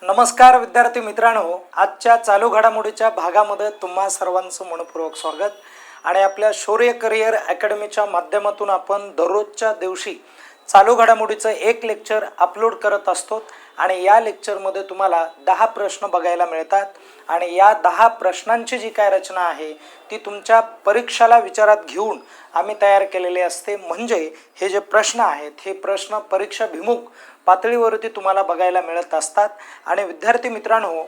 नमस्कार विद्यार्थी मित्रांनो, आजच्या चालू घडामोडीच्या भागामध्ये तुम्हा सर्वांचं मनपूर्वक स्वागत। आणि आपल्या शौर्य करिअर अकॅडमीच्या माध्यमातून आपण दररोजच्या दिवशी चालू घडामोडीचं एक लेक्चर अपलोड करत असतो आणि या लेक्चरमध्ये तुम्हाला 10 प्रश्न बघायला मिळतात आणि या 10 प्रश्नांची जी काय रचना आहे ती तुमच्या परीक्षेला विचारात घेऊन आम्ही तयार केलेले असते। म्हणजे हे जे प्रश्न आहेत हे प्रश्न परीक्षाभिमुख पातळीवरती तुम्हाला बघायला मिळत असतात। आणि विद्यार्थी मित्रांनो,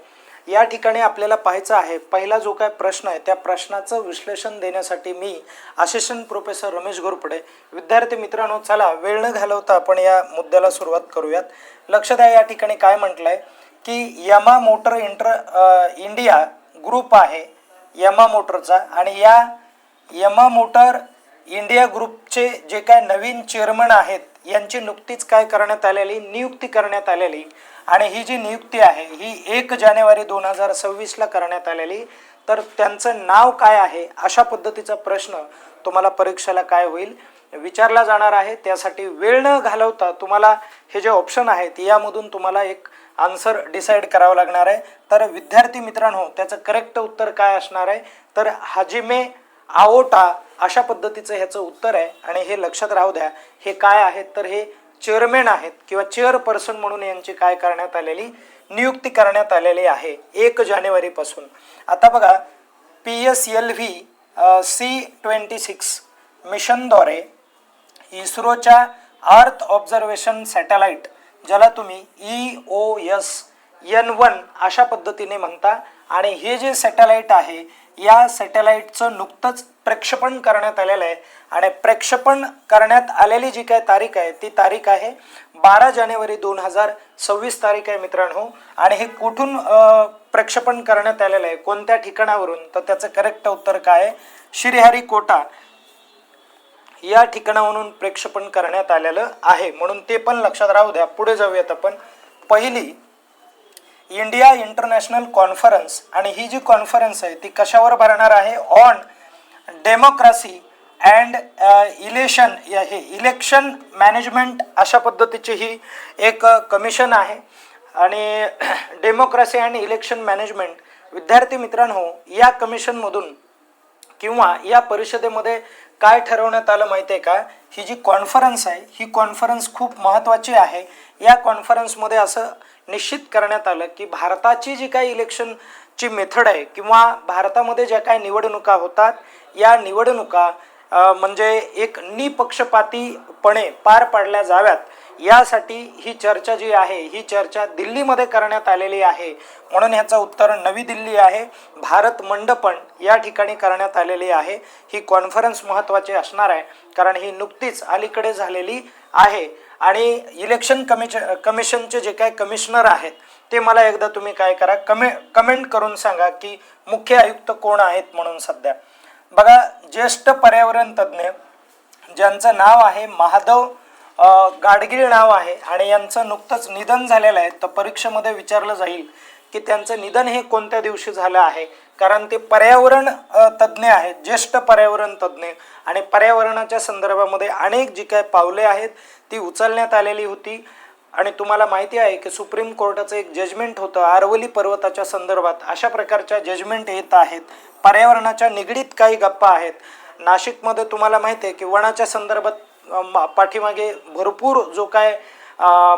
या ठिकाणी आपल्याला पाहायचं आहे पहिला जो काय प्रश्न आहे त्या प्रश्नाचं विश्लेषण देण्यासाठी मी असिस्टंट प्रोफेसर रमेश घोरपडे। विद्यार्थी मित्रांनो, चला वेळ न घालवता आपण या मुद्द्याला सुरुवात करूयात। लक्ष द्या, या ठिकाणी काय म्हटलंय की यामा मोटर इंडिया ग्रुप आहे यामा मोटरचा, आणि या यामा मोटर इंडिया ग्रुपचे जे काय नवीन चेअरमन आहेत यांची नुकतीच काय करण्यात आलेली नियुक्ती करण्यात आलेली, आणि ही जी नियुक्ती आहे ही 1 जानेवारी 2026ला करण्यात आलेली। तर त्यांचं नाव काय आहे अशा पद्धतीचा प्रश्न तुम्हाला परीक्षेला काय होईल विचारला जाणार आहे। त्यासाठी वेळ न घालवता तुम्हाला हे जे ऑप्शन आहेत यामधून तुम्हाला एक आन्सर डिसाईड करावं लागणार आहे। तर विद्यार्थी मित्रांनो, त्याचं करेक्ट उत्तर काय असणार आहे तर हाजिमे आओटा अशा पद्धतीचं ह्याचं उत्तर आहे। आणि हे लक्षात राहू द्या, हे काय आहेत तर हे चेअरमॅन आहेत किंवा चेअरपर्सन म्हणून यांची काय करण्यात आलेली नियुक्ती करण्यात आलेली आहे 1 जानेवारी पासून। आता बघा, PSLV C-26 मिशनद्वारे इस्रोच्या अर्थ ऑब्झर्वेशन सॅटेलाइट, ज्याला तुम्ही EOS-N1 अशा पद्धतीने म्हणता, आणि हे जे सॅटेलाइट आहे या सॅटेलाइटचं नुकतंच प्रक्षेपण करण्यात आलेलं आहे। आणि प्रक्षेपण करण्यात आलेली जी काय तारीख आहे ती तारीख आहे 12 जानेवारी 2026 तारीख आहे मित्रांनो। आणि हे कुठून प्रक्षेपण करण्यात आलेलं आहे, कोणत्या ठिकाणावरून, तर त्याचं करेक्ट उत्तर काय आहे श्रीहरिकोटा या ठिकाणावरून प्रक्षेपण करण्यात आलेलं आहे, म्हणून ते पण लक्षात राहू द्या। पुढे जाऊयात आपण। पहिली इंडिया इंटरनॅशनल कॉन्फरन्स, आणि ही जी कॉन्फरन्स आहे ती कशावर भरणार आहे on democracy and election management अशा पद्धतीची ही एक कमिशन आहे। आणि डेमोक्रेसी अँड इलेक्शन मॅनेजमेंट, विद्यार्थी मित्रांनो, या कमिशनमधून किंवा या परिषदेमध्ये काय ठरवण्यात आलं माहिती आहे का, ही जी कॉन्फरन्स आहे ही कॉन्फरन्स खूप महत्त्वाची आहे। या कॉन्फरन्समध्ये असं निश्चित करण्यात आलं की भारताची जी काही इलेक्शनची मेथड आहे किंवा भारतामध्ये ज्या काही निवडणुका होतात या निवडणुका म्हणजे एक निपक्षपातीपणे पार पाडल्या जाव्यात, यासाठी ही चर्चा जी आहे ही चर्चा दिल्लीमध्ये करण्यात आलेली आहे। म्हणून ह्याचं उत्तर नवी दिल्ली आहे। भारत मंडपण या ठिकाणी करण्यात आलेली आहे। ही कॉन्फरन्स महत्त्वाची असणार आहे कारण ही नुकतीच अलीकडे झालेली आहे। आणि इलेक्शन कमिशनचे जे काय कमिशनर आहेत ते मला एकदा तुम्ही काय करा कमेंट करून सांगा की मुख्य आयुक्त कोण आहेत म्हणून। सध्या बघा, ज्येष्ठ पर्यावरण तज्ज्ञ ज्यांचं नाव आहे महादेव गाडगीळ नाव आहे, आणि यांचं नुकतंच निधन झालेलं आहे। तर परीक्षेमध्ये विचारलं जाईल की त्यांचं निधन हे कोणत्या दिवशी झालं आहे, कारण ते पर्यावरण तज्ज्ञ आहेत, ज्येष्ठ पर्यावरण तज्ज्ञ, आणि पर्यावरणाच्या संदर्भामध्ये अनेक जी काय पावले आहेत ती उचलण्यात आलेली होती। आणि तुम्हाला माहिती आहे की सुप्रीम कोर्टाचं एक जजमेंट होतं आरवली पर्वताच्या संदर्भात। अशा प्रकारच्या जजमेंट येत आहेत, पर्यावरणाच्या निगडीत काही गप्पा आहेत। नाशिकमध्ये तुम्हाला माहिती आहे की वनाच्या संदर्भात पाठीमागे भरपूर जो काय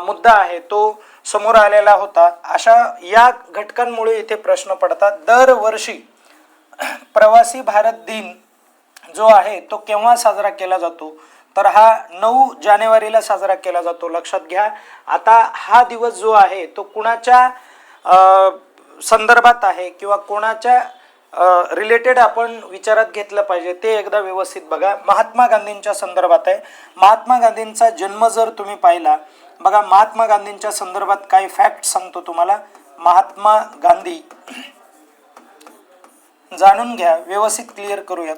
मुद्दा आहे तो समोर आलेला होता। अशा या घटकांमुळे इथे प्रश्न पडतात। दरवर्षी प्रवासी भारत दिन जो आहे तो केव्हा साजरा केला जातो, तर हा 9 जानेवारीला साजरा केला जातो, लक्षात घ्या। आता हा दिवस जो आहे तो कुणाच्या संदर्भात आहे किंवा कोणाच्या रिलेटेड आपण विचारात घेतलं पाहिजे ते एकदा व्यवस्थित बघा। महात्मा गांधींच्या संदर्भात आहे। महात्मा गांधींचा जन्म जर तुम्ही पाहिला, बघा महात्मा गांधींच्या संदर्भात काही फॅक्ट सांगतो तुम्हाला। महात्मा गांधी जाणून घ्या, व्यवस्थित क्लिअर करूयात।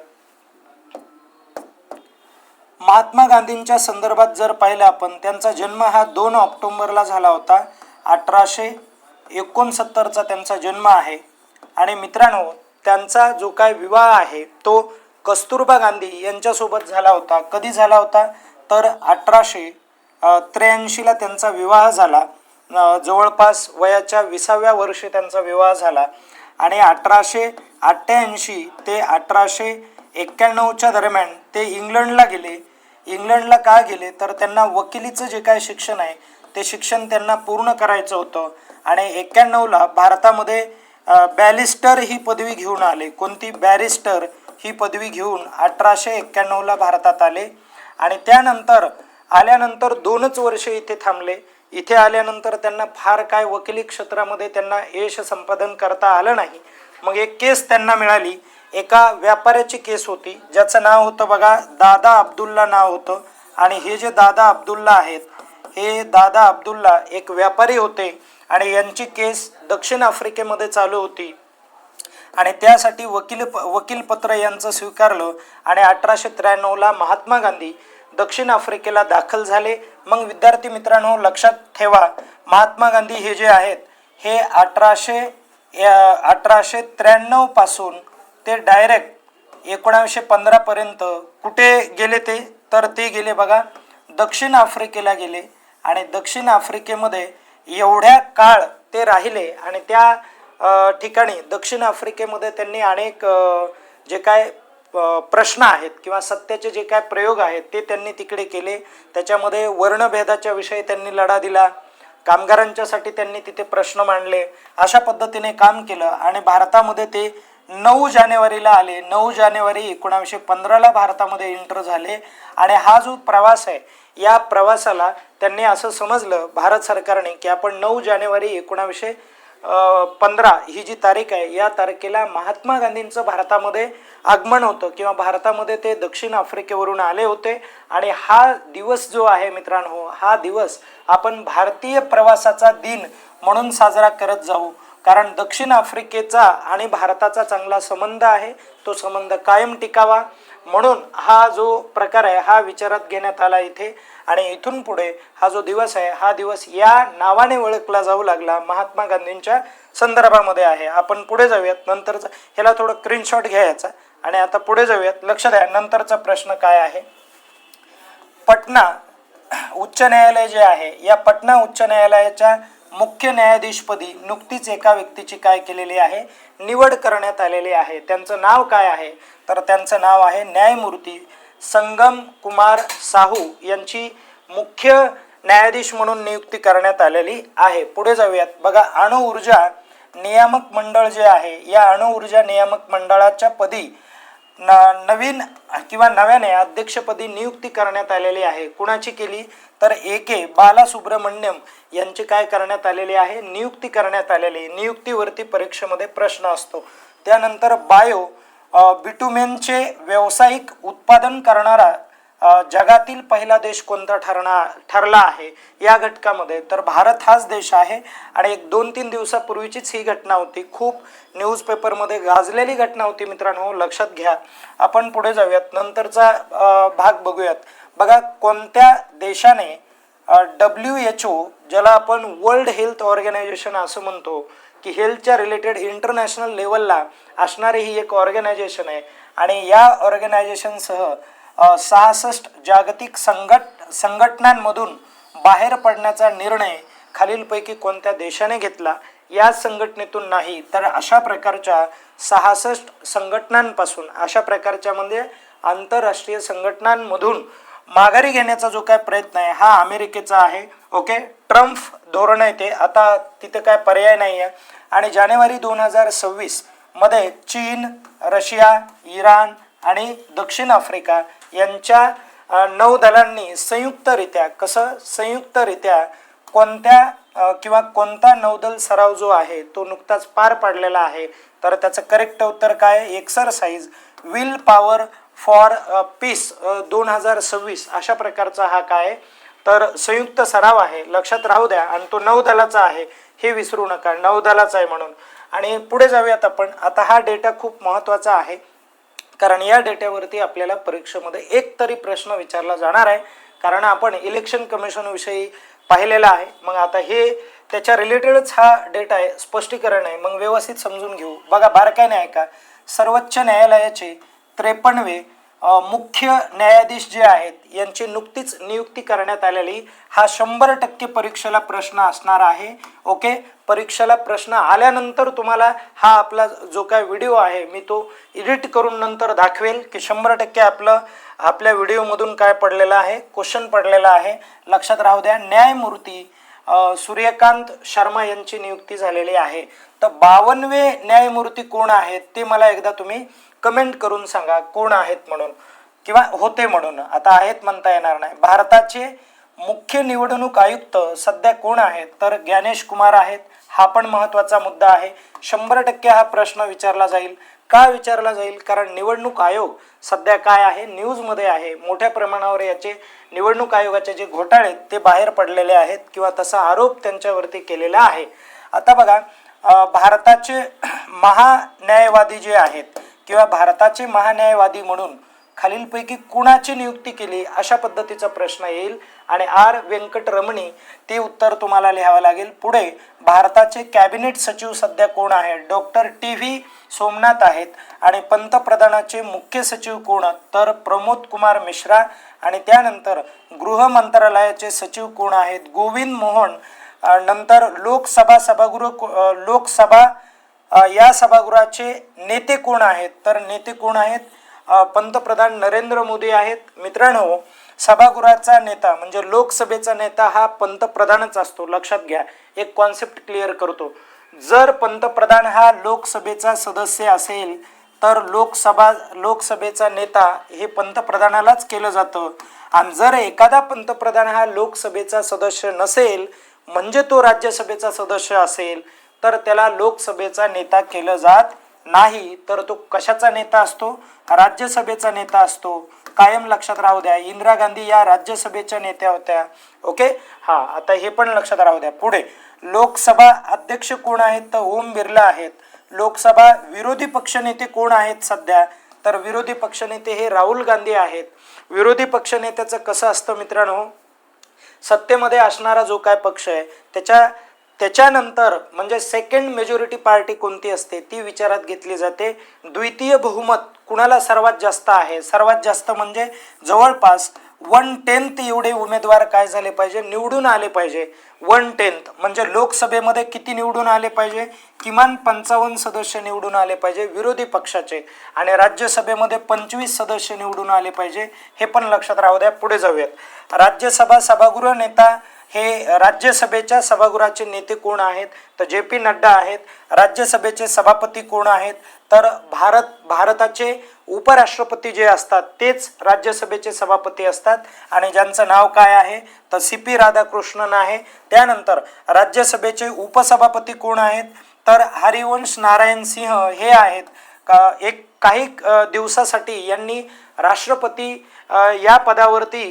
महात्मा गांधींच्या संदर्भात जर पाहिलं आपण, त्यांचा जन्म हा 2 ऑक्टोबरला झाला होता, 1869चा त्यांचा जन्म आहे। आणि मित्रांनो, त्यांचा जो काय विवाह आहे तो कस्तुरबा गांधी यांच्यासोबत झाला होता। कधी झाला होता तर 1883ला त्यांचा विवाह झाला। जवळपास वयाच्या 20व्या वर्षी त्यांचा विवाह झाला आणि 1888 ते 1891च्या दरम्यान ते इंग्लंडला गेले. इंग्लंडला का गेले तर त्यांना वकिलीचं जे काय शिक्षण आहे ते शिक्षण त्यांना पूर्ण करायचं होतं आणि 91ला भारतामध्ये बॅरिस्टर ही पदवी घेऊन आले. कोणती? बॅरिस्टर ही पदवी घेऊन 1891ला भारतात आले आणि त्यानंतर आल्यानंतर 2च वर्षे इथे थांबले. इथे आल्यानंतर त्यांना फार काय वकिली क्षेत्रामध्ये त्यांना यश संपादन करता आलं नाही. मग एक केस त्यांना मिळाली. एका व्यापाऱ्याची केस होती ज्याचं नाव होतं बघा दादा अब्दुल्ला नाव होतं. आणि हे जे दादा अब्दुल्ला आहेत हे दादा अब्दुल्ला एक व्यापारी होते आणि यांची केस दक्षिण आफ्रिकेमध्ये चालू होती आणि त्यासाठी वकीलपत्र यांचं स्वीकारलं आणि 1893ला महात्मा गांधी दक्षिण आफ्रिकेला दाखल झाले. मग विद्यार्थी मित्रांनो लक्षात ठेवा, महात्मा गांधी हे जे आहेत हे 1893 पासून ते डायरेक्ट 1915 पर्यंत कुठे गेले ते तर ते गेले बघा दक्षिण आफ्रिकेला गेले आणि दक्षिण आफ्रिकेमध्ये एवढ्या काळ ते राहिले आणि त्या ठिकाणी दक्षिण आफ्रिकेमध्ये त्यांनी अनेक जे काय प्रश्न आहेत किंवा सत्याचे जे काय प्रयोग आहेत ते त्यांनी तिकडे केले. त्याच्यामध्ये वर्णभेदाच्या विषयी त्यांनी लढा दिला, कामगारांच्यासाठी त्यांनी तिथे प्रश्न मांडले. अशा पद्धतीने काम केलं आणि भारतामध्ये ते 9 जानेवारीला आले. 9 जानेवारी 1915ला भारतामध्ये एंटर झाले आणि हा जो प्रवास आहे या प्रवासाला त्यांनी असं समजलं भारत सरकारने की आपण 9 जानेवारी 1915 ही जी तारीख आहे या तारखेला महात्मा गांधींचं भारतामध्ये आगमन होतं किंवा भारतामध्ये ते दक्षिण आफ्रिकेवरून आले होते. आणि हा दिवस जो आहे मित्रांनो हा दिवस आपण भारतीय प्रवासाचा दिन म्हणून साजरा करत जाऊ, कारण दक्षिण आफ्रिकेचा आणि भारताचा चांगला संबंध आहे, तो संबंध कायम टिकावा म्हणून हा जो प्रकार आहे हा विचारात घेण्यात आला इथे. आणि इथून पुढे हा जो दिवस आहे हा दिवस या नावाने ओळखला जाऊ लागला, महात्मा गांधींच्या संदर्भामध्ये आहे. आपण पुढे जाऊयात. नंतरचा ह्याला थोडं स्क्रीनशॉट घ्यायचा आणि आता पुढे जाऊयात. लक्ष द्या नंतरचा प्रश्न काय आहे. पटना उच्च न्यायालय जे आहे या पटना उच्च न्यायालयाच्या मुख्य न्यायाधीशपदी नुकतीच एका व्यक्तीची काय केलेली आहे, निवड करण्यात आलेली आहे. त्यांचं नाव काय आहे तर त्यांचं नाव आहे न्यायमूर्ती संगम कुमार साहू यांची मुख्य न्यायाधीश म्हणून नियुक्ती करण्यात आलेली आहे. पुढे जाऊयात. बघा अणुऊर्जा नियामक मंडळ जे आहे या अणुऊर्जा नियामक मंडळाच्या पदी नवीन किंवा नव्याने अध्यक्षपदी नियुक्ती करण्यात आलेली आहे. कुणाची केली तर AK बालासुब्रमण्यम यांची काय करण्यात आलेली आहे, नियुक्ती करण्यात आलेली. नियुक्तीवरती परीक्षेमध्ये प्रश्न असतो. त्यानंतर बायो बिटुमेनचे व्यावसायिक उत्पादन करणारा जगातील पहिला देश कोणता ठरला आहे या घटकामध्ये तर भारत हाच देश आहे. आणि एक 2-3 दिवसापूर्वीचीच ही घटना होती, खूप न्यूजपेपरमध्ये गाजलेली घटना होती मित्रांनो, लक्षात घ्या. आपण पुढे जाऊयात. नंतरचा भाग बघूयात. बघा कोणत्या देशाने WHO ज्याला आपण वर्ल्ड हेल्थ ऑर्गनायझेशन असं म्हणतो की हेल्थच्या रिलेटेड इंटरनॅशनल लेवलला असणारी ही एक ऑर्गनायझेशन आहे आणि या ऑर्गनायझेशनसह 66 जागतिक संघटनांमधून बाहेर पडण्याचा निर्णय खालीलपैकी कोणत्या देशाने घेतला. या संघटनेतून नाही तर अशा प्रकारच्या 66 संघटनांपासून अशा प्रकारच्या म्हणजे आंतरराष्ट्रीय संघटनांमधून माघारी घेण्याचा जो काय प्रयत्न आहे हा अमेरिकेचा आहे. ओके, ट्रम्प धोरण आहे ते, आता तिथे काय पर्याय नाही आहे. आणि जानेवारी 2026 मध्ये चीन, रशिया, इराण आणि दक्षिण आफ्रिका यांच्या नौदलांनी संयुक्तरित्या कोणता नौदल सराव जो आहे तो नुकताच पार पाडलेला आहे. तर त्याचं करेक्ट उत्तर काय, exercise will power for piece 2026 अशा प्रकारचा हा काय तर संयुक्त सराव आहे. लक्षात राहू द्या. आणि तो नौदलाचा आहे हे विसरू नका, नौदलाचा आहे म्हणून. आणि पुढे जाऊयात आपण. आता हा डेटा खूप महत्त्वाचा आहे कारण या डेटावरती आपल्याला परीक्षेमध्ये एक तरी प्रश्न विचारला जाणार आहे, कारण आपण इलेक्शन कमिशन विषयी पाहिलेला आहे. मग आता हे त्याच्या रिलेटेडच हा डेटा आहे, स्पष्टीकरण आहे, मग व्यवस्थित समजून घेऊ. बघा बारकाईने ऐका. सर्वोच्च न्यायालयाचे 53वे मुख्य न्यायाधीश जे आहेत यांची नुकतीच नियुक्ती करण्यात आलेली हा 100% परीक्षेला प्रश्न असणार आहे. ओके, परीक्षेला प्रश्न आल्यानंतर तुम्हाला हा आपला जो काय व्हिडिओ आहे मी तो एडिट करून नंतर दाखवेल की 100% आपल्या व्हिडिओमधून काय पडलेलं आहे, क्वेश्चन पडलेला आहे. लक्षात राहू द्या. न्यायमूर्ती सूर्यकांत शर्मा यांची नियुक्ती झालेली आहे. तर 52वे न्यायमूर्ती कोण आहेत ते मला एकदा तुम्ही कमेंट करून सांगा कोण आहेत म्हणून, किंवा होते म्हणून. आता आहेत म्हणता येणार नाही. भारताचे मुख्य निवडणूक आयुक्त सध्या कोण आहेत तर ज्ञानेश कुमार आहेत. हा पण महत्त्वाचा मुद्दा आहे. 100% हा प्रश्न विचारला जाईल. का विचारला जाईल? कारण निवडणूक आयोग सध्या काय आहे, न्यूजमध्ये आहे. मोठ्या प्रमाणावर याचे निवडणूक आयोगाचे जे घोटाळे ते बाहेर पडलेले आहेत किंवा तसा आरोप त्यांच्यावरती केलेला आहे. आता बघा, भारताचे महान्यायवादी जे आहेत किंवा भारताचे महान्यायवादी म्हणून खालीलपैकी कुणाची नियुक्ती केली अशा पद्धतीचा प्रश्न येईल आणि आर व्यंकटरमणी ते उत्तर तुम्हाला लिहावं लागेल. पुढे भारताचे कॅबिनेट सचिव सध्या कोण आहेत? Doctor TV. सोमनाथ आहेत. आणि पंतप्रधानाचे मुख्य सचिव कोण तर प्रमोद कुमार मिश्रा. आणि त्यानंतर गृह मंत्रालयाचे सचिव कोण आहेत? गोविंद मोहन. नंतर लोकसभा या सभागृहाचे नेते कोण आहेत तर नेते कोण आहेत? पंतप्रधान नरेंद्र मोदी आहेत. मित्रांनो, सभागृहाचा नेता म्हणजे लोकसभेचा नेता हा पंतप्रधानच असतो. लक्षात घ्या, एक कॉन्सेप्ट क्लिअर करतो. जर पंतप्रधान हा लोकसभेचा सदस्य असेल तर लोकसभेचा नेता हे पंतप्रधानालाच केलं जातं. आणि जर एखादा पंतप्रधान हा लोकसभेचा सदस्य नसेल म्हणजे तो राज्यसभेचा सदस्य असेल तर त्याला लोकसभेचा नेता केलं जात नाही. तर तो कशाचा नेता असतो? राज्यसभेचा नेता असतो. कायम लक्षात राहू द्या. इंदिरा गांधी या राज्यसभेच्या नेत्या होत्या. ओके, हा, आता हे पण लक्षात राहू द्या. पुढे लोकसभा अध्यक्ष कोण आहेत तर ओम बिर्ला आहेत. लोकसभा विरोधी पक्षनेते कोण आहेत सध्या तर विरोधी पक्षनेते हे राहुल गांधी आहेत. विरोधी पक्षनेत्याचं कसं असतं मित्रांनो, सत्तेमध्ये असणारा जो काय पक्ष आहे त्याच्यानंतर म्हणजे सेकंड मेजॉरिटी पार्टी कोणती असते ती विचारात घेतली जाते. द्वितीय बहुमत कुणाला सर्वात जास्त आहे? सर्वात जास्त म्हणजे जवळपास 1/10 एवढे उमेदवार काय झाले पाहिजे? निवडून आले पाहिजे. 1/10 म्हणजे लोकसभेमध्ये किती निवडून आले पाहिजे? किमान 55 सदस्य निवडून आले पाहिजे विरोधी पक्षाचे. आणि राज्यसभेमध्ये 25 सदस्य निवडून आले पाहिजे. हे पण लक्षात राहू द्या. पुढे जाऊयात. राज्यसभा सभागृह नेता हे राज्यसभेच्या सभागृहाचे नेते कोण आहेत तर जे.पी. नड्डा आहेत. राज्यसभेचे सभापती कोण आहेत तर भारताचे उपराष्ट्रपती जे असतात तेच राज्यसभेचे सभापती असतात आणि ज्यांचं नाव काय आहे तर सी.पी. राधाकृष्णन आहे. त्यानंतर राज्यसभेचे उपसभापती कोण आहेत तर हरिवंश नारायण सिंह हे आहेत. काही दिवसासाठी यांनी राष्ट्रपती या पदावरती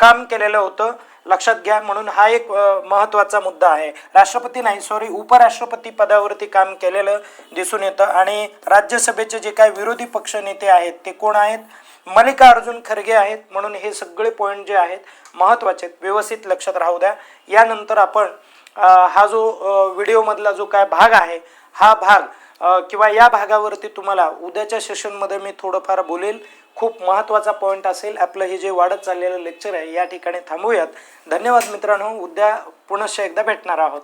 काम केलेलं होतं. लक्षात घ्या. म्हणून हा एक महत्त्वाचा मुद्दा आहे. उपराष्ट्रपती पदावरती काम केलेलं दिसून येतं. आणि राज्यसभेचे जे काही विरोधी पक्ष नेते आहेत ते कोण आहेत? मल्लिकार्जुन खरगे आहेत. म्हणून हे सगळे पॉईंट जे आहेत महत्त्वाचे आहेत, व्यवस्थित लक्षात राहू द्या. यानंतर आपण हा जो व्हिडिओमधला जो काय भाग आहे हा भाग किंवा या भागावरती तुम्हाला उद्याच्या सेशनमध्ये मी थोडंफार बोलेल. खूप महत्त्वाचा पॉईंट असेल. आपलं हे जे वाढत चाललेलं लेक्चर आहे या ठिकाणी थांबूयात. धन्यवाद मित्रांनो. उद्या पुनश्च एकदा भेटणार आहोत.